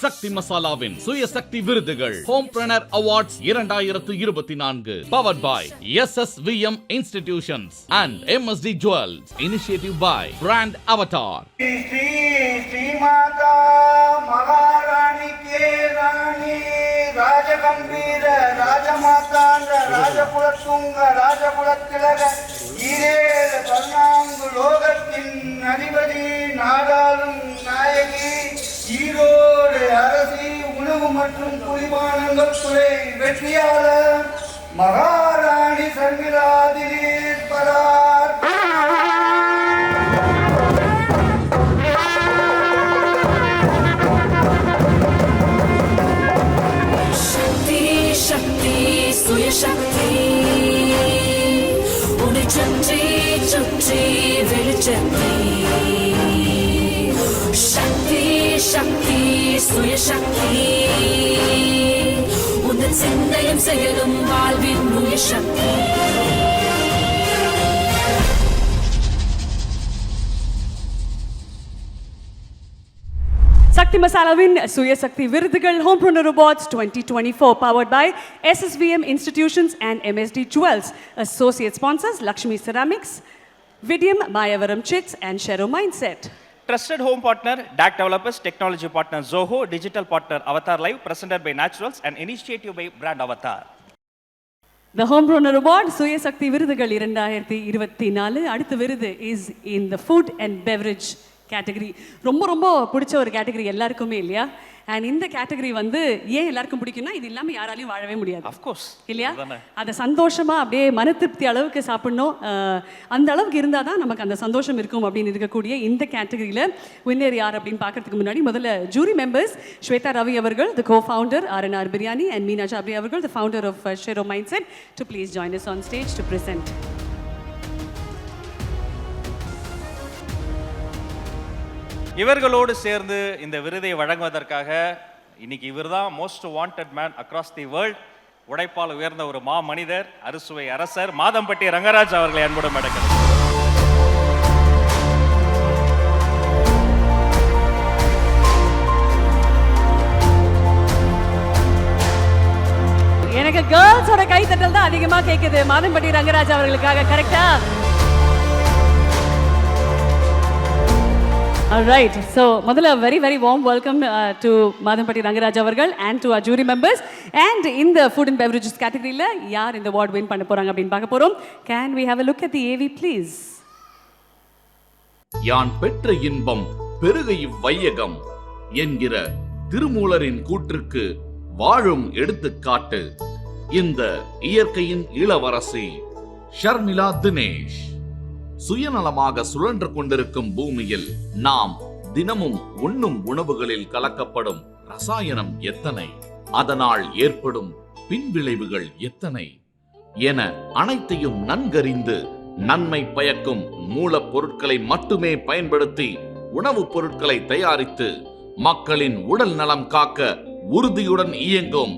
சக்தி மசாலாவின் சுயசக்தி விருதுகள் homepreneur awards 2024 powered by SSVM institutions and MSD Jewels. Initiative by Brand Avatar. Shri Mata Maharani के रानी राजगंभीर राजमातांड राजकुलतुंग राजकुलतिलक ஈரேழு பதினான்கு லோகத்தின் அதிபதி நாடாளும் நாயகி ஈரோடு அரசி உணவு மற்றும் குடிபானங்கள் துறை வெற்றியாளர் மகாராணி சர்மிளா திலீப் பரார். शक्ति उन्हें चुंची चुंची विलचती शक्ति शक्ति सुय शक्ति उन्हें सिंदयम செயலும் வாழ்வின் நுய शक्ति. Sakti Masalavin Suya Sakti Virudugal Homepreneur Awards 2024 powered by SSVM Institutions and MSD Jewels. Associate sponsors Lakshmi Ceramics, Vidyam, Mayavaram Chits and Shero Mindset. Trusted home partner DAC Developers, technology partner Zoho, digital partner Avatar Live, presented by Naturals and initiative by Brand Avatar. The Homepreneur Award Suya Sakti Virudugal 2024 அடுத்த விருது is in the food and beverage category. ரொம்ப ரொம்ப பிடிச்ச ஒரு category எல்லாருக்குமே இல்லையா? And இந்த category வந்து ஏன் எல்லாருக்கும் பிடிக்கும்னா இது இல்லாமல் யாராலையும் வாழவே முடியாது. அஃப்கோர்ஸ் இல்லையா? அதை சந்தோஷமாக அப்படியே மன திருப்தி அளவுக்கு சாப்பிடணும், அந்த அளவுக்கு இருந்தால் தான் நமக்கு அந்த சந்தோஷம் இருக்கும் அப்படின்னு இருக்கக்கூடிய இந்த கேட்டகரியில் வின்னர் யார் அப்படின்னு பார்க்கறதுக்கு முன்னாடி முதல்ல ஜூரி மெம்பர்ஸ் ஸ்வேதா ரவி அவர்கள், த co-founder RNR Biryani, and Meena Jabri அவர்கள், the founder of Shero Mindset, to please join us on stage to present. இவர்களோடு சேர்ந்து இந்த விருதை வழங்குவதற்காக இன்னைக்கு இவர்தான் most wanted man across the world, உழைப்பால் உயர்ந்த ஒரு மா மனிதர், அறுசுவை அரசர் மாதம்பட்டி ரங்கராஜ் அவர்களை அன்புடன் அழைக்கிறேன். எனக்கு கேர்ள்ஸோட கைத்தட்டல் தான் அதிகமாக கேட்குது மாதம்பட்டி ரங்கராஜ் அவர்களுக்காக. கரெக்டா? Alright, so முதல்ல very very warm welcome to Madhampatti Rangaraj அவர்கள் and to our jury members. And in the food and beverages categoryல யார் இந்த award win பண்ண போறாங்க அப்படின்னு பார்க்க போறோம். Can we have a look at the AV please? யான் பெற்ற இன்பம் பெருக இவ்வையகம் என்கிற திருமூலரின் கூற்றுக்கு வாழும் எடுத்துக்காட்டு இந்த இயற்கையின் இளவரசி ஷர்மிளா தினேஷ். சுயநலமாக சுழன்று கொண்டிருக்கும் பூமியில் நாம் தினமும் உண்ணும் உணவுகளில் கலக்கப்படும் ரசாயனம் எத்தனை, அதனால் ஏற்படும் பின்விளைவுகள் எத்தனை என அனைத்தையும் நன்கறிந்து நன்மை பயக்கும் மூலப்பொருட்களை மட்டுமே பயன்படுத்தி உணவுப் பொருட்களை தயாரித்து மக்களின் உடல் நலம் காக்க உறுதியுடன் இயங்கும்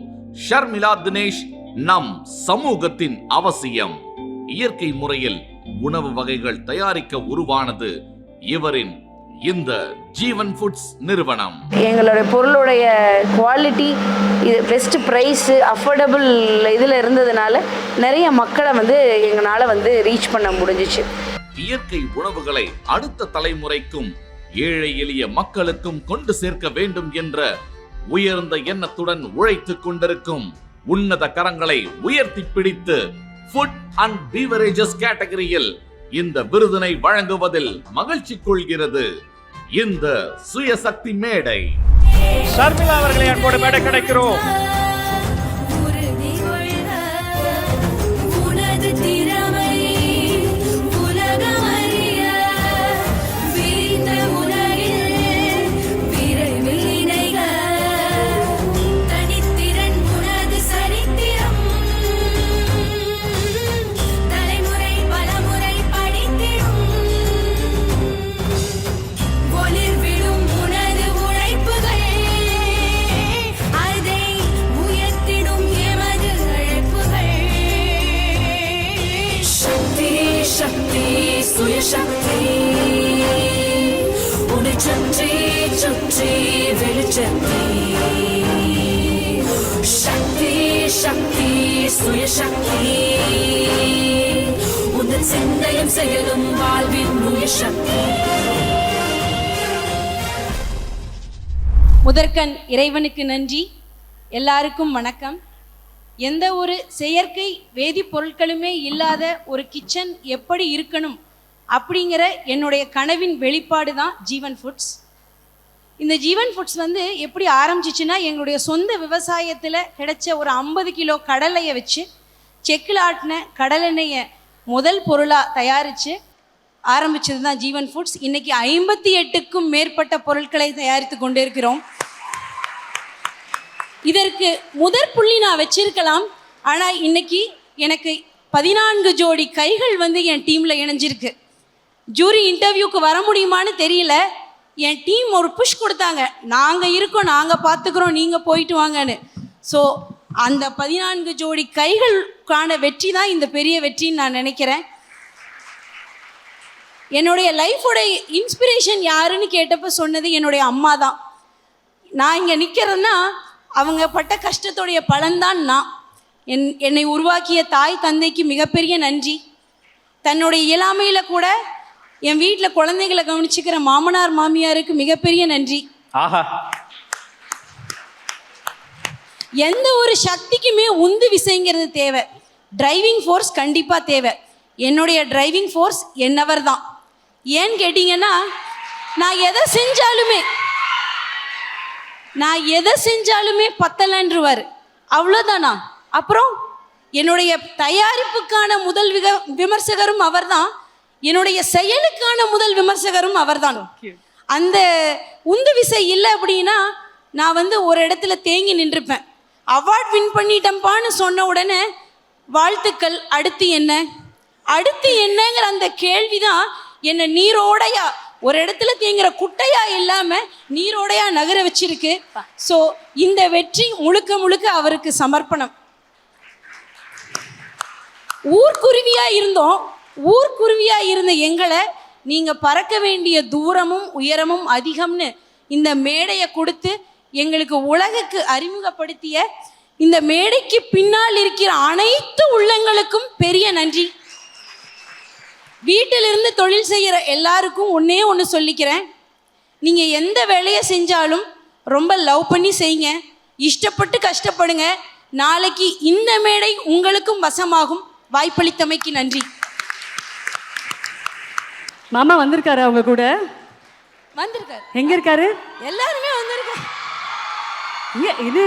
ஷர்மிளா தினேஷ் நம் சமூகத்தின் அவசியம். இயற்கை முறையில் உணவு வகைகள் தயாரிக்க உருவானது இவரின் இந்த ஜீவன் ஃபுட்ஸ் நிறுவனம். எங்களுடைய பொருளுடைய குவாலிட்டி, இது பெஸ்ட் ப்ரைஸ், அஃபோர்டபுள் இதில் இருந்ததுனால நிறைய மக்களை வந்து எங்களால் வந்து ரீச் பண்ண முடிஞ்சிச்சு. இயற்கை உணவுகளை அடுத்த தலைமுறைக்கும் ஏழை எளிய மக்களுக்கும் கொண்டு சேர்க்க வேண்டும் என்ற உயர்ந்த எண்ணத்துடன் உழைத்துக் கொண்டிருக்கும் உன்னத கரங்களை உயர்த்தி பிடித்து ஃபுட் அண்ட் பீவரேஜஸ் கேட்டகரியில் இந்த விருதினை வழங்குவதில் மகிழ்ச்சி கொள்கிறது இந்த சுயசக்தி மேடை. ஷர்மிளா அவர்களை அன்போடு மேடை கிடைக்கிறோம். शक्ति उन्हें चुंची चुंची विलचती சக்தி சுயசக்தி உந்தன் சிந்தையும் செயலும் வாழ்வின் உயிர் சக்தி. முதற்கண் இறைவனுக்கு நன்றி. எல்லாருக்கும் வணக்கம். எந்த ஒரு செயற்கை வேதிப்பொருட்களுமே இல்லாத ஒரு கிச்சன் எப்படி இருக்கணும் அப்படிங்கிற என்னுடைய கனவின் வெளிப்பாடு தான் ஜீவன் ஃபுட்ஸ். இந்த ஜீவன் ஃபுட்ஸ் வந்து எப்படி ஆரம்பிச்சிச்சுன்னா, எங்களுடைய சொந்த விவசாயத்தில் கிடைச்ச ஒரு 50 கிலோ கடலையை வச்சு செக்கில் ஆட்டின கடலெண்ணெயை முதல் பொருளாக தயாரித்து ஆரம்பித்தது தான் ஜீவன் ஃபுட்ஸ். இன்றைக்கி 58க்கும் மேற்பட்ட பொருட்களை தயாரித்து கொண்டு இருக்கிறோம். இதற்கு முதற் புள்ளி நான் வச்சிருக்கலாம், ஆனால் இன்னைக்கு எனக்கு 14 ஜோடி கைகள் வந்து என் டீமில் இணைஞ்சிருக்கு. ஜூரி இன்டர்வியூக்கு வர முடியுமான்னு தெரியல, என் டீம் ஒரு புஷ் கொடுத்தாங்க, நாங்கள் இருக்கோம், நாங்கள் பார்த்துக்குறோம், நீங்கள் போயிட்டு வாங்கன்னு. ஸோ அந்த 14 ஜோடி கைகளுக்கான வெற்றி தான் இந்த பெரிய வெற்றின்னு நான் நினைக்கிறேன். என்னுடைய லைஃபோடைய இன்ஸ்பிரேஷன் யாருன்னு கேட்டப்போ சொன்னது என்னுடைய அம்மா தான். நான் இங்கே நிற்கிறேன்னா அவங்க பட்ட கஷ்டத்துடைய பலன்தான் நான். என்னை உருவாக்கிய தாய் தந்தைக்கு மிகப்பெரிய நன்றி. தன்னுடைய இயலாமையில் கூட என் வீட்டில் குழந்தைகளை கவனிச்சுக்கிற மாமனார் மாமியாருக்கு மிகப்பெரிய நன்றி. ஆஹா, எந்த ஒரு சக்திக்குமே உந்து விசைங்கிறது தேவை, டிரைவிங் ஃபோர்ஸ் கண்டிப்பாக தேவை. என்னுடைய டிரைவிங் ஃபோர்ஸ் என்னவர் தான். ஏன்னு கேட்டிங்கன்னா, நான் எதை செஞ்சாலுமே பத்தலன்றுவார், அவ்வளோதானா. அப்புறம் என்னுடைய தயாரிப்புக்கான முதல் விமர்சகரும் அவர்தான், என்னுடைய செயலுக்கான முதல் விமர்சகரும் அவர்தான். அந்த உந்து விசை இல்லை அப்படின்னா நான் வந்து ஒரு இடத்துல தேங்கி நின்றுப்பேன். அவார்ட் வின் பண்ணிட்டேன்ப்பான்னு சொன்ன உடனே வாழ்த்துக்கள், அடுத்து என்னங்கிற அந்த கேள்விதான் என்னை நீரோடையா, ஒரு இடத்துல தேங்குற குட்டையா இல்லாமல் நீரோடையா நகர வச்சிருக்கு. ஸோ இந்த வெற்றி முழுக்க முழுக்க அவருக்கு சமர்ப்பணம். ஊர்க்குருவியாக இருந்த எங்களை நீங்கள் பறக்க வேண்டிய தூரமும் உயரமும் அதிகம்னு இந்த மேடையை கொடுத்து எங்களுக்கு உலகுக்கு அறிமுகப்படுத்திய இந்த மேடைக்கு பின்னால் இருக்கிற அனைத்து உள்ளங்களுக்கும் பெரிய நன்றி. வீட்டிலிருந்து தொழில் செய்கிற எல்லாருக்கும் ஒன்று சொல்லிக்கிறேன், நீங்கள் எந்த வேலையை செஞ்சாலும் ரொம்ப லவ் பண்ணி செய்யுங்க, இஷ்டப்பட்டு கஷ்டப்படுங்க. நாளைக்கு இந்த மேடை உங்களுக்கும் வசமாகும். வாய்ப்பளித்தமைக்கு நன்றி. மாமா வந்திருக்காரு, அவங்க கூட வந்திருக்காரு. எங்க இருக்காரு? எல்லாருமே வந்திருக்காரு. இது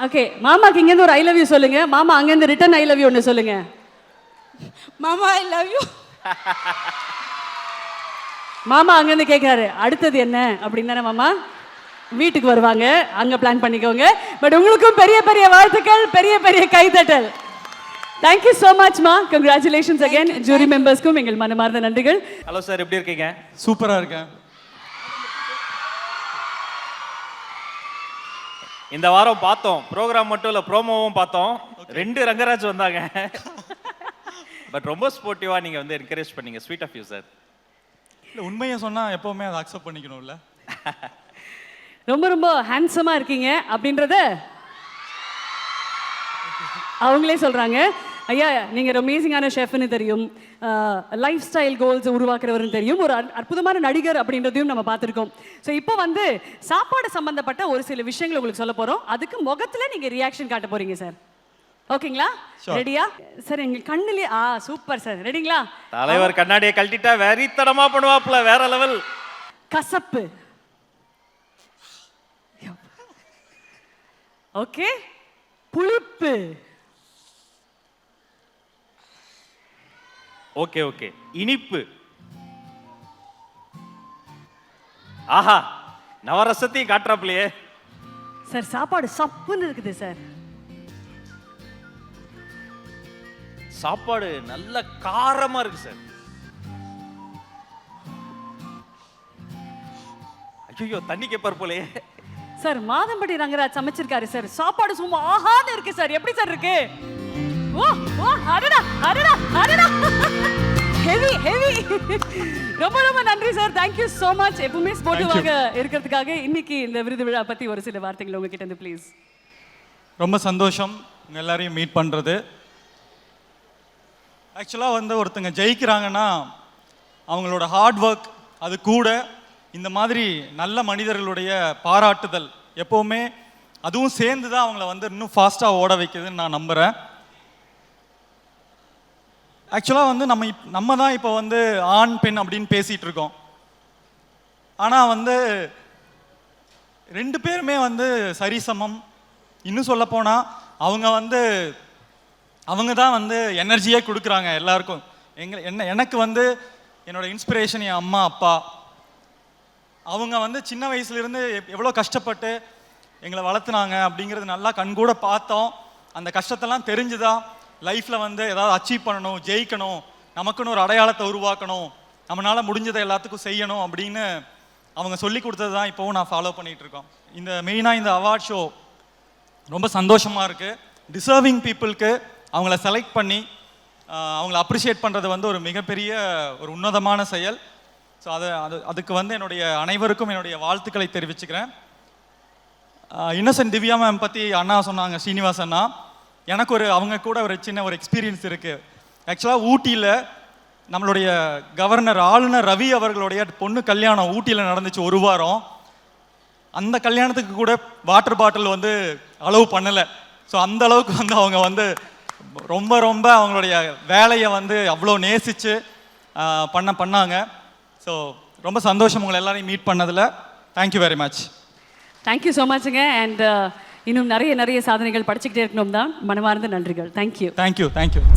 ஓகே. மாமாக்கு இங்கேருந்து ஒரு ஐ லவ் யூ சொல்லுங்க. மாமா அங்கேருந்து ரிட்டன் ஐ லவ் யூ ஒன்று சொல்லுங்க. மாமா ஐ லவ் யூ. மாமா அங்கேருந்து கேட்குறாரு அடுத்தது என்ன அப்படின்னு தானே மாமா. வீட்டுக்கு வருவாங்க, அங்கே பிளான் பண்ணிக்கோங்க. பட் உங்களுக்கும் பெரிய பெரிய வாழ்த்துக்கள், பெரிய பெரிய கைதட்டல். தேங்க்யூ ஸோ மச் மா. Congratulations again. ஜூரி மெம்பர்ஸ்க்கும் எங்கள் மனமார்ந்த நன்றிகள். ஹலோ சார், எப்படி இருக்கீங்க? சூப்பராக இருக்கேன். இந்த வாரம் பார்த்தோம், ப்ரோக்ராம் மட்டும் இல்லை ப்ரோமோவும் பார்த்தோம். 2 ரங்கராஜ் வந்தாங்க. பட் ரொம்ப ஸ்போர்ட்டிவாக நீங்கள் வந்து என்கரேஜ் பண்ணீங்க. Sweet of you sir. இல்லை, உண்மையை சொன்னால் எப்போவுமே அதை அக்செப்ட் பண்ணிக்கணும்ல. ரொம்ப ரொம்ப ஹேண்ட்ஸமாக இருக்கீங்க அப்படின்றத அவங்களே சொல்கிறாங்க. ஐயா, நீங்கள் ஒரு அமேசிங்கான ஷெஃப்னு தெரியும், லைஃப் ஸ்டைல் கோல்ஸ் உருவாக்குறவர்னு தெரியும், ஒரு அற்புதமான நடிகர் அப்படின்றதையும் நம்ம பார்த்துருக்கோம். ஸோ இப்போ வந்து சாப்பாடு சம்மந்தப்பட்ட ஒரு சில விஷயங்கள் உங்களுக்கு சொல்ல போகிறோம். அதுக்கு முகத்தில் நீங்கள் ரியாக்ஷன் காட்ட போகிறீங்க சார். ஓகேங்களா? ரெடியா சார்? எங்கள் கண்ணுலேயே சூப்பர் சார். ரெடிங்களா? தலைவர் கண்ணாடியை கழட்டிட்டா வெறித்தனமா பண்ணுவாப்ல, வேற லெவல். கசப்பு. ஓகே. புளிப்பு. Okay okay. இனிப்பு. ஆஹா, நவரசத்தையும் காட்டுறாப்லையே சார். சாப்பாடு சப்புன்னு இருக்குது சார். சாப்பாடு நல்ல காரமா இருக்கு சார். ஐயோ, தண்ணி கேப்பார் போலே சார். மாதம்பட்டி ரங்கராஜ் சமைச்சிருக்காரு சார். சாப்பாடு சும்மா ஆஹான்னு இருக்கு சார். எப்படி சார் இருக்கு? ஓ ஓ, அடடா அடடா அடடா, ஹெவி ஹெவி. ரொம்ப ரொம்ப நன்றி சார். Thank you so much. எப்பவுமே ஸ்போர்ட்டிவாக இருக்கிறதுக்காக இன்னைக்கு இந்த விருது விழா பத்தி ஒரு சில வார்த்தைகள் உங்ககிட்ட இருந்து ப்ளீஸ். ரொம்ப சந்தோஷம் உங்கள் எல்லாரையும் மீட் பண்ணுறது. ஆக்சுவலாக வந்து ஒருத்தங்க ஜெயிக்கிறாங்கன்னா அவங்களோட ஹார்ட் ஒர்க், அது கூட இந்த மாதிரி நல்ல மனிதர்களுடைய பாராட்டுதல் எப்போவுமே அதுவும் சேர்ந்து தான் அவங்கள வந்து இன்னும் ஃபாஸ்ட்டாக ஓட வைக்குதுன்னு நான் நம்புகிறேன். ஆக்சுவலாக வந்து நம்ம தான் இப்போ வந்து ஆண் பெண் அப்படின்னு பேசிகிட்டு இருக்கோம். ஆனால் வந்து 2 பேருமே வந்து சரிசமம். இன்னும் சொல்லப்போனால் அவங்க தான் வந்து எனர்ஜியே கொடுக்குறாங்க எல்லாருக்கும். எனக்கு வந்து என்னோட இன்ஸ்பிரேஷன் என் அம்மா அப்பா. அவங்க வந்து சின்ன வயசுலேருந்து எவ்வளோ கஷ்டப்பட்டு எங்களை வளர்த்துனாங்க அப்படிங்கிறது நல்லா கண்கூட பார்த்தோம். அந்த கஷ்டத்தெல்லாம் தெரிஞ்சுதான் லைஃப்பில் வந்து ஏதாவது அச்சீவ் பண்ணணும், ஜெயிக்கணும், நமக்குன்னு ஒரு அடையாளத்தை உருவாக்கணும், நம்மளால் முடிஞ்சதை எல்லாத்துக்கும் செய்யணும் அப்படின்னு அவங்க சொல்லி கொடுத்தது தான் இப்போவும் நான் ஃபாலோ பண்ணிகிட்டு இருக்கோம். மெயினாக இந்த அவார்ட் ஷோ ரொம்ப சந்தோஷமாக இருக்குது. டிசர்விங் பீப்புளுக்கு அவங்கள செலக்ட் பண்ணி அவங்கள அப்ரிஷியேட் பண்ணுறது வந்து ஒரு மிகப்பெரிய ஒரு உன்னதமான செயல். ஸோ அதுக்கு வந்து என்னுடைய அனைவருக்கும் என்னுடைய வாழ்த்துக்களை தெரிவிச்சுக்கிறேன். இன்னசென்ட் திவ்யா மேம் பற்றி அண்ணா சொன்னாங்க, ஸ்ரீனிவாஸ் அண்ணா. எனக்கு அவங்க கூட ஒரு சின்ன ஒரு எக்ஸ்பீரியன்ஸ் இருக்குது. ஆக்சுவலாக ஊட்டியில் நம்மளுடைய கவர்னர் ஆளுநர் ரவி அவர்களுடைய பொண்ணு கல்யாணம் ஊட்டியில் நடந்துச்சு 1 வாரம். அந்த கல்யாணத்துக்கு கூட வாட்டர் பாட்டில் வந்து அலோவ் பண்ணலை. ஸோ அந்த அளவுக்கு வந்து அவங்க வந்து ரொம்ப ரொம்ப அவங்களுடைய வேலையை வந்து அவ்வளோ நேசித்து பண்ணாங்க. ஸோ ரொம்ப சந்தோஷம் உங்களை எல்லாரையும் மீட் பண்ணதில். Thank you very much. Thank you so மச்சுங்க. அண்ட் இன்னும் நிறைய சாதனைகள் படிச்சுக்கிட்டே இருக்கணும் தான். மனமார்ந்த நன்றிகள். தேங்க்யூ.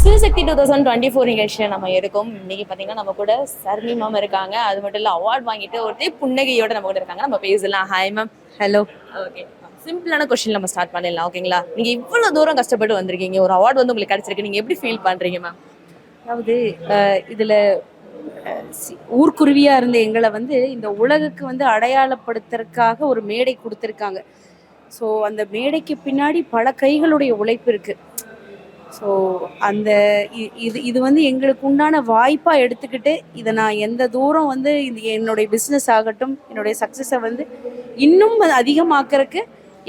சிவசக்தி 2024 நிகழ்ச்சியை நம்ம எடுக்கும். இன்னைக்கு பார்த்தீங்கன்னா நம்ம கூட சர்மி மேம் இருக்காங்க. அது மட்டும் இல்லை அவார்ட் வாங்கிட்டு ஒருத்தே புன்னகையோட நம்ம கூட இருக்காங்க. நம்ம பேசலாம். Hi ma'am. ஹலோ. ஓகே, சிம்பிளான கொஸ்டின் நம்ம ஸ்டார்ட் பண்ணிடலாம். ஓகேங்களா? நீங்க இவ்வளோ தூரம் கஷ்டப்பட்டு வந்திருக்கீங்க, ஒரு அவார்டு வந்து உங்களுக்கு கிடைச்சிருக்கு, நீங்க எப்படி ஃபீல் பண்றீங்க மேம்? அதாவது இதில் ஊர்க்குருவியாக இருந்த எங்களை வந்து இந்த உலகுக்கு வந்து அடையாளப்படுத்துறதுக்காக ஒரு மேடை கொடுத்துருக்காங்க. ஸோ அந்த மேடைக்கு பின்னாடி பல கைகளுடைய உழைப்பு இருக்குது. ஸோ அந்த இது வந்து எங்களுக்கு உண்டான வாய்ப்பாக எடுத்துக்கிட்டு இதை நான் எந்த தூரம் வந்து என்னுடைய பிஸ்னஸ் ஆகட்டும், என்னுடைய சக்ஸஸை வந்து இன்னும் அதிகமாக்குறதுக்கு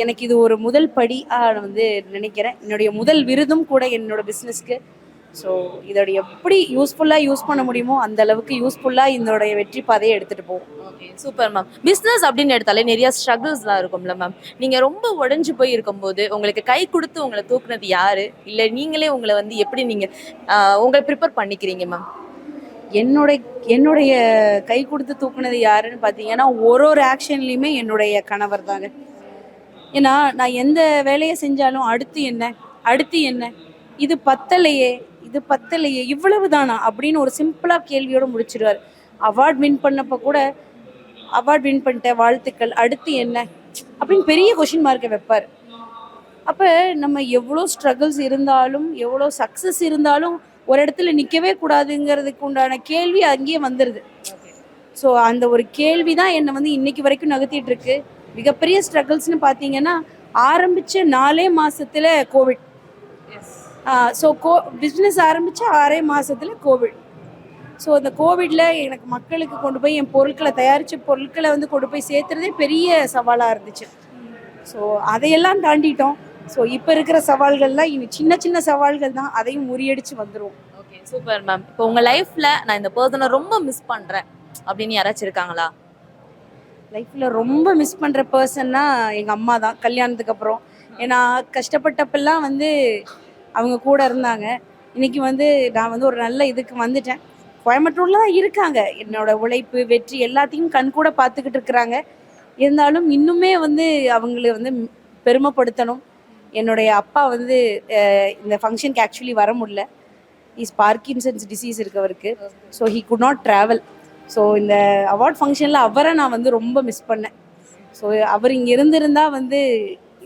எனக்கு இது ஒரு முதல் படி வந்து நினைக்கிறேன். என்னுடைய முதல் விருதும் கூட என்னோட பிஸ்னஸ்க்கு. ஸோ இதோட எப்படி யூஸ்ஃபுல்லாக யூஸ் பண்ண முடியுமோ அந்த அளவுக்கு யூஸ்ஃபுல்லாக இதோடைய வெற்றி பாதையை எடுத்துகிட்டு போவோம். Okay, super ma'am. பிஸ்னஸ் அப்படின்னு எடுத்தாலே நிறைய ஸ்ட்ரகிள்ஸ்லாம் இருக்கும்ல மேம். நீங்கள் ரொம்ப உடஞ்சி போய் இருக்கும்போது உங்களுக்கு கை கொடுத்து உங்களை தூக்குனது யாரு, இல்லை நீங்களே உங்களை வந்து எப்படி நீங்கள் உங்களை ப்ரிப்பேர் பண்ணிக்கிறீங்க மேம்? என்னுடைய கை கொடுத்து தூக்குனது யாருன்னு பார்த்தீங்கன்னா ஒரு ஆக்ஷன்லேயுமே என்னுடைய கணவர் தாங்க. ஏன்னா நான் எந்த வேலையை செஞ்சாலும் அடுத்து என்ன இது பத்தலையே இவ்வளவு தானா அப்படின்னு ஒரு சிம்பிளாக கேள்வியோடு முடிச்சிடுவார். அவார்ட் வின் பண்ணப்போ கூட அவார்ட் வின் பண்ணிட்ட வாழ்த்துக்கள், அடுத்து என்ன அப்படின்னு பெரிய கொஷின் மார்க்கை வைப்பார். அப்போ நம்ம எவ்வளோ ஸ்ட்ரகிள்ஸ் இருந்தாலும் எவ்வளோ சக்ஸஸ் இருந்தாலும் ஒரு இடத்துல நிற்கவே கூடாதுங்கிறதுக்கு உண்டான கேள்வி அங்கேயே வந்துடுது. ஸோ அந்த ஒரு கேள்வி தான் என்னை வந்து இன்னைக்கு வரைக்கும் நகர்த்திட்டு இருக்கு. மிகப்பெரிய ஸ்ட்ரகிள்ஸ்னு பார்த்தீங்கன்னா ஆரம்பித்த 4 மாதத்தில் கோவிட். ஸோ பிஸ்னஸ் ஆரம்பித்த 6 மாதத்தில் கோவிட். ஸோ அந்த கோவிடில் எனக்கு மக்களுக்கு கொண்டு போய் என் பொருட்களை தயாரித்த பொருட்களை வந்து கொண்டு போய் சேர்த்துறதே பெரிய சவாலாக இருந்துச்சு. ஸோ அதையெல்லாம் தாண்டிட்டோம். ஸோ இப்போ இருக்கிற சவால்கள்லாம் இனி சின்ன சவால்கள் தான், அதையும் முறியடிச்சு வந்துடும். Okay, super ma'am. இப்போ உங்கள் லைஃப்பில் நான் இந்த பர்சனை ரொம்ப மிஸ் பண்ணுறேன் அப்படின்னு யாராச்சும் இருக்காங்களா? லைஃப்பில் ரொம்ப மிஸ் பண்ணுற பர்சன்னா எங்கள் அம்மா தான், கல்யாணத்துக்கு அப்புறம். ஏன்னா கஷ்டப்பட்டப்பெல்லாம் வந்து அவங்க கூட இருந்தாங்க. இன்றைக்கி வந்து நான் வந்து ஒரு நல்ல இதுக்கு வந்துட்டேன். கோயம்புத்தூரில் தான் இருக்காங்க. என்னோட உழைப்பு வெற்றி எல்லாத்தையும் கண் கூட பார்த்துக்கிட்டு இருக்கிறாங்க. இருந்தாலும் இன்னுமே வந்து அவங்கள வந்து பெருமைப்படுத்தணும். என்னுடைய அப்பா வந்து இந்த ஃபங்க்ஷனுக்கு ஆக்சுவலி வர முடியல. பார்க்கின்சன்ஸ் டிசீஸ் இருக்கவருக்கு. So he could not travel. So இந்த அவார்ட் ஃபங்க்ஷனில் அவரை நான் வந்து ரொம்ப மிஸ் பண்ணேன். ஸோ அவர் இங்கே இருந்திருந்தால் வந்து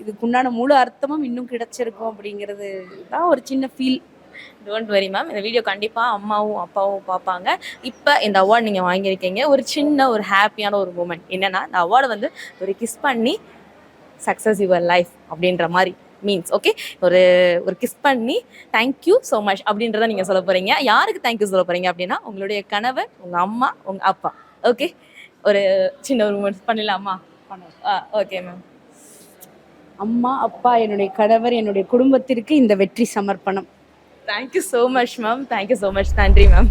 இதுக்குண்டான முழு அர்த்தமும் இன்னும் கிடைச்சிருக்கும் அப்படிங்கிறது தான் ஒரு சின்ன ஃபீல். டோன்ட் வெரி மேம், இந்த வீடியோ கண்டிப்பாக அம்மாவும் அப்பாவும் பார்ப்பாங்க. இப்போ இந்த அவார்டு நீங்கள் வாங்கியிருக்கீங்க, ஒரு சின்ன ஒரு ஹாப்பியான ஒரு மூமெண்ட் என்னென்னா, இந்த அவார்டை வந்து ஒரு கிஸ் பண்ணி சக்ஸஸ் யுவர் லைஃப் அப்படின்ற மாதிரி மீன்ஸ். ஓகே, ஒரு கிஸ் பண்ணி தேங்க்யூ ஸோ மச் அப்படின்றத நீங்கள் சொல்ல போகிறீங்க. யாருக்கு தேங்க்யூ சொல்ல போகிறீங்க அப்படின்னா உங்களுடைய கணவர், உங்கள் அம்மா, உங்கள் அப்பா. ஓகே, ஒரு சின்ன ஒரு மூமெண்ட் பண்ணிடலாமா? Okay ma'am. அம்மா அப்பா என்னுடைய கணவர் என்னுடைய குடும்பத்திற்கு இந்த வெற்றி சமர்ப்பணம். Thank you so much ma'am, thank you so much, நன்றி மேம்.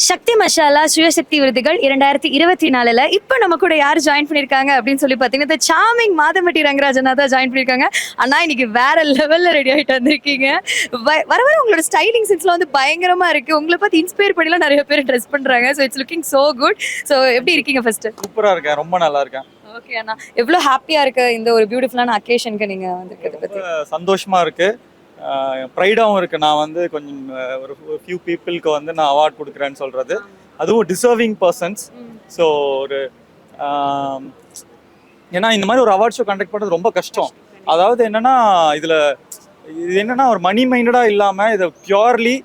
சக்தி மசாலா சுயசக்தி விருதுகள் 2024 இப்போ நம்ம கூட யார் ஜாயின் பண்ணியிருக்காங்க அப்படின்னு சொல்லி பார்த்தீங்கன்னா சாமிங் மாதம்பட்டி ரங்கராஜனா தான் ஜாயின் பண்ணியிருக்காங்க. அண்ணா இன்னைக்கு வேற லெவலில் ரெடி ஆகிட்டு வந்திருக்கீங்க. வர வர உங்களோட ஸ்டைலிங் சென்ஸ்லாம் வந்து பயங்கரமா இருக்கு. உங்களை பார்த்து இன்ஸ்பயர் பண்ணிலாம் நிறைய பேர் ட்ரெஸ் பண்றாங்க. So it's looking so good. So எப்படி இருக்கீங்க ஃபர்ஸ்ட்? சூப்பரா இருக்கேன், ரொம்ப நல்லா இருக்கேன். ஓகே அண்ணா, எவ்வளோ ஹாப்பியா இருக்கு இந்த ஒரு பியூட்டிஃபுல்லான அக்கேஷனுக்கு நீங்க வந்திருக்கிறத பத்தி? சந்தோஷமா இருக்கு, ப்ரைடாகவும் இருக்குது. நான் வந்து கொஞ்சம் ஒரு ஃபியூ பீப்புளுக்கு வந்து நான் அவார்ட் கொடுக்குறேன்னு சொல்கிறது, அதுவும் டிசர்விங் பர்சன்ஸ். ஸோ ஒரு ஏன்னா இந்த மாதிரி ஒரு அவார்ட் ஷோ கண்டக்ட் பண்ணுறது ரொம்ப கஷ்டம். அதாவது என்னென்னா இது என்னென்னா ஒரு மணி மைண்டடாக இல்லாமல் இதை பியூர்லி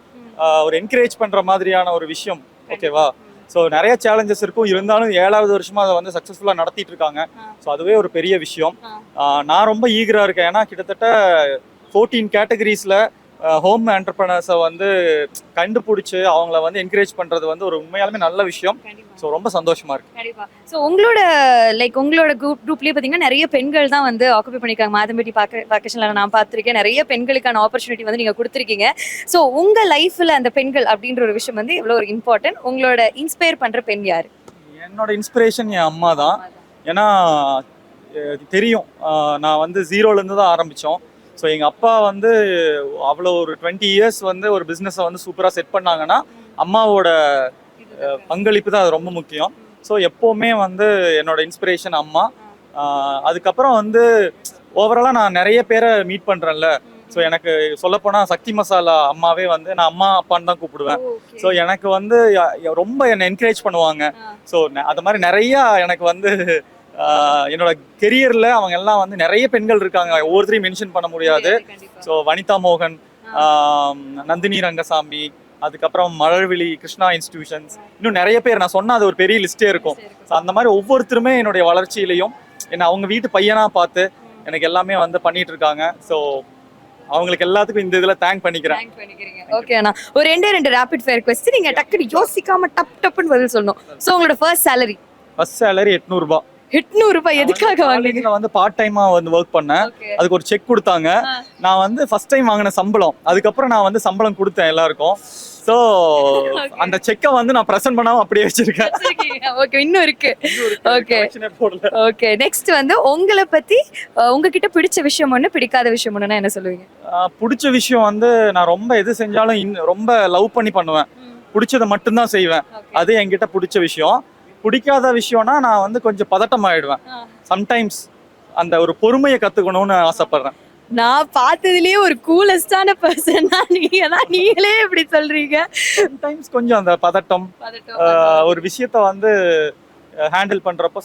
ஒரு என்கரேஜ் பண்ணுற மாதிரியான ஒரு விஷயம். ஓகேவா? ஸோ நிறைய சேலஞ்சஸ் இருக்கும், இருந்தாலும் 7வது வருஷமாக அதை வந்து சக்ஸஸ்ஃபுல்லாக நடத்திட்டு இருக்காங்க. ஸோ அதுவே ஒரு பெரிய விஷயம். நான் ரொம்ப ஈகராக இருக்கேன். ஏன்னா கிட்டத்தட்ட 14 கேட்டகரிஸில் ஹோம் என்டர்பிரனர்ஸை வந்து கண்டுபிடிச்சி அவங்கள வந்து என்கரேஜ் பண்ணுறது வந்து ஒரு உண்மையாலுமே நல்ல விஷயம். ஸோ ரொம்ப சந்தோஷமா இருக்கு. கண்டிப்பா. ஸோ உங்களோட குரூப்லேயே பார்த்தீங்கன்னா நிறைய பெண்கள் தான் வந்து ஆக்குபை பண்ணியிருக்காங்க. மாதம்பட்டி பாக்கேஷனில் நான் பார்த்துருக்கேன், நிறைய பெண்களுக்கான ஆப்பர்ச்சுனிட்டி வந்து நீங்கள் கொடுத்துருக்கீங்க. ஸோ உங்கள் லைஃப்பில் அந்த பெண்கள் அப்படின்ற ஒரு விஷயம் வந்து எவ்வளோ ஒரு இம்பார்ட்டன்ட். உங்களோட இன்ஸ்பயர் பண்ணுற பெண் யார்? என்னோட இன்ஸ்பிரேஷன் என் அம்மா தான். ஏன்னா தெரியும், நான் வந்து 0லேருந்து தான் ஆரம்பித்தோம். ஸோ எங்கள் அப்பா வந்து அவ்வளோ ஒரு 20 இயர்ஸ் வந்து ஒரு பிஸ்னஸை வந்து சூப்பராக செட் பண்ணாங்கன்னா அம்மாவோட பங்களிப்பு தான் அது ரொம்ப முக்கியம். ஸோ எப்போவுமே வந்து என்னோட இன்ஸ்பிரேஷன் அம்மா. அதுக்கப்புறம் வந்து ஓவராலாக நான் நிறைய பேரை மீட் பண்ணுறேன்ல. ஸோ எனக்கு சொல்லப்போனால் சக்தி மசாலா அம்மாவே வந்து நான் அம்மா அப்பான்னு தான் கூப்பிடுவேன். ஸோ எனக்கு வந்து ரொம்ப என்னை என்கரேஜ் பண்ணுவாங்க. ஸோ அது மாதிரி நிறையா எனக்கு வந்து என்னோட கெரியர்ல அவங்க எல்லாம் வந்து நிறைய பெண்கள் இருக்காங்க, ஒவ்வொருத்தரையும் மென்ஷன் பண்ண முடியாது. ஸோ வனிதா மோகன், நந்தினி ரங்கசாமி, அதுக்கப்புறம் மழவிழி கிருஷ்ணா இன்ஸ்டிடியூஷன்ஸ், இன்னும் நிறைய பேர் நான் சொன்ன அது ஒரு பெரிய லிஸ்டே இருக்கும். ஸோ அந்த மாதிரி ஒவ்வொருத்தருமே என்னுடைய வளர்ச்சியிலையும் என்ன அவங்க வீட்டு பையனா பார்த்து எனக்கு எல்லாமே வந்து பண்ணிட்டு இருக்காங்க. ஸோ அவங்களுக்கு எல்லாத்துக்கும் இந்த இதுல தேங்க் பண்ணிக்கிறேன். ஓகே அண்ணா, ஒரு 2 ரேபிட் ஃபயர் கொஸ்டின், நீங்க டக்குனு யோசிக்காம டப்புன்னு பதில் சொல்லணும். ஸோ உங்களோட ஃபர்ஸ்ட் சேலரி? ஃபர்ஸ்ட் சேலரி 800 ரூபாய். 800 ரூபாய் எதுக்காக வாங்குனீங்க? வந்து பார்ட் டைமா வந்து ஒர்க் பண்ணேன். அதுக்கு ஒரு செக் கொடுத்தாங்க. நான் வந்து ஃபர்ஸ்ட் டைம் வாங்கின சம்பளம். அதுக்கப்புறம் நான் வந்து சம்பளம் கொடுத்தேன் எல்லாருக்கும். ஸோ அந்த செக்கை வந்து நான் ப்ரெசென்ட் பண்ணாம அப்படியே வச்சிருக்கேன். ஓகே, இன்னும் இருக்கு. ஓகே ஓகே, நெக்ஸ்ட் வந்து உங்களை பத்தி உங்ககிட்ட பிடிச்ச விஷயம் ஒன்று, பிடிக்காத விஷயம் ஒன்றுனா என்ன சொல்லுவீங்க? பிடிச்ச விஷயம் வந்து நான் ரொம்ப எது செஞ்சாலும் ரொம்ப லவ் பண்ணி பண்ணுவேன். பிடிச்சதை மட்டும்தான் செய்வேன். அது என்கிட்ட பிடிச்ச விஷயம். பிடிக்காத விஷயம்னா நான் வந்து கொஞ்சம் பதட்டம் ஆயிடுவேன். சம்டைம்ஸ் அந்த ஒரு பொறுமையை கத்துக்கணும்னு ஆசைப்படுறேன். நான் பார்த்ததுலயே ஒரு கூலஸ்டான பர்சனா நீங்க தான், நீங்களே இப்படி சொல்றீங்க. சம்டைம்ஸ் கொஞ்சம் அந்த பதட்டம் ஒரு விஷயத்த வந்து ஹேண்டில் பண்றப்போ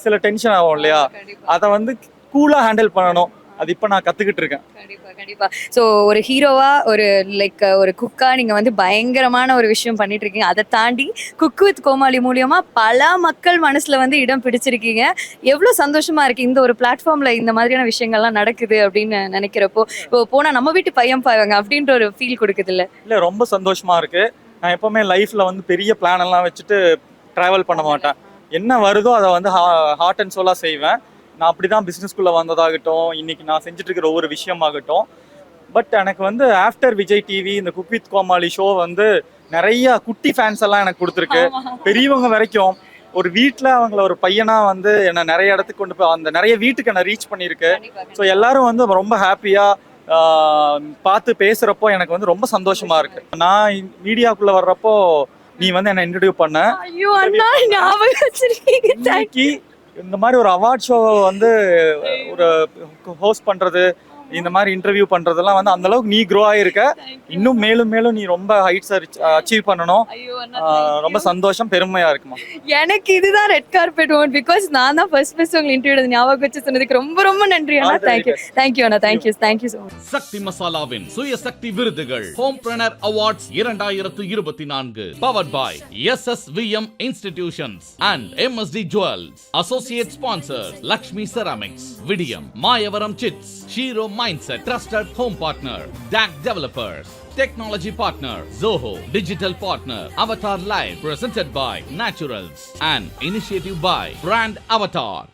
சில டென்ஷன் ஆகும் இல்லையா, அதை வந்து கூலா ஹேண்டில் பண்ணணும். அது இப்போ நான் கத்துக்கிட்டு இருக்கேன். கண்டிப்பா. ஸோ ஒரு ஹீரோவா, ஒரு ஒரு குக்கா நீங்க வந்து பயங்கரமான ஒரு விஷயம் பண்ணிட்டு இருக்கீங்க. அதை தாண்டி குக் வித் கோமாளி மூலியமா பல மக்கள் மனசுல வந்து இடம் பிடிச்சிருக்கீங்க. எவ்வளவு சந்தோஷமா இருக்கு இந்த ஒரு பிளாட்ஃபார்ம்ல இந்த மாதிரியான விஷயங்கள்லாம் நடக்குது அப்படின்னு நினைக்கிறப்போ. இப்போ போனா நம்ம வீட்டு பையன் பாருங்க அப்படின்ற ஒரு ஃபீல் கொடுக்குது இல்ல? ரொம்ப சந்தோஷமா இருக்கு. நான் எப்பவுமே லைஃப்ல வந்து பெரிய பிளான் எல்லாம் வச்சுட்டு டிராவல் பண்ண மாட்டேன். என்ன வருதோ அதை வந்து ஹார்ட் அண்ட் சோலா செய்வேன். நான் அப்படி தான் பிஸ்னஸ்குள்ளே வந்ததாகட்டும், இன்னைக்கு நான் செஞ்சுட்டு இருக்கிற ஒவ்வொரு விஷயமாகட்டும். பட் எனக்கு வந்து ஆஃப்டர் விஜய் டிவி இந்த குக் வித் கோமாளி ஷோ வந்து நிறைய குட்டி ஃபேன்ஸ் எல்லாம் எனக்கு கொடுத்துருக்கு. பெரியவங்க வரைக்கும் ஒரு வீட்டில் அவங்கள ஒரு பையனா வந்து என்னை நிறைய இடத்துக்கு கொண்டு போய் அந்த நிறைய வீட்டுக்கு என்னை ரீச் பண்ணியிருக்கு. ஸோ எல்லாரும் வந்து ரொம்ப ஹாப்பியாக பார்த்து பேசுகிறப்போ எனக்கு வந்து ரொம்ப சந்தோஷமா இருக்கு. நான் மீடியாக்குள்ளே வர்றப்போ நீ வந்து என்னை இன்ட்ரடியூஸ் பண்ண. இந்த மாதிரி ஒரு அவார்ட் ஷோ வந்து ஒரு ஹோஸ்ட் பண்றது, இந்த மாதிரி இன்டர்வியூ பண்றதெல்லாம் வந்து அந்த அளவுக்கு நீ க்ரோ ஆயிருக்க. இன்னும் மேலும் மேலும் நீ ரொம்ப ஹைட்ஸ் அச்சீவ் பண்ணணும். ரொம்ப சந்தோஷம், பெருமையா இருக்குமா. எனக்கு இதுதான் ரெட் கார்பெட் மோமெண்ட். பிகாஸ் நான் தான் ஃபர்ஸ்ட் உங்களை இன்டர்வியூ ஞாபகம் வச்சு சொன்னதுக்கு ரொம்ப ரொம்ப நன்றி அண்ணா. தேங்க்யூ அண்ணா. Thank you so much. சக்தி மசாலாவின் சுய சக்தி விருதுகள் homepreneur awards 2024 powered by SSVM institutions and MSD jewels. Associate sponsors Lakshmi ceramics, விடியம், Mayavaram chits, shero Mindset, trusted home partner, DAC Developers, technology partner, Zoho, digital partner, Avatar Live, presented by Naturals, and initiative by Brand Avatar.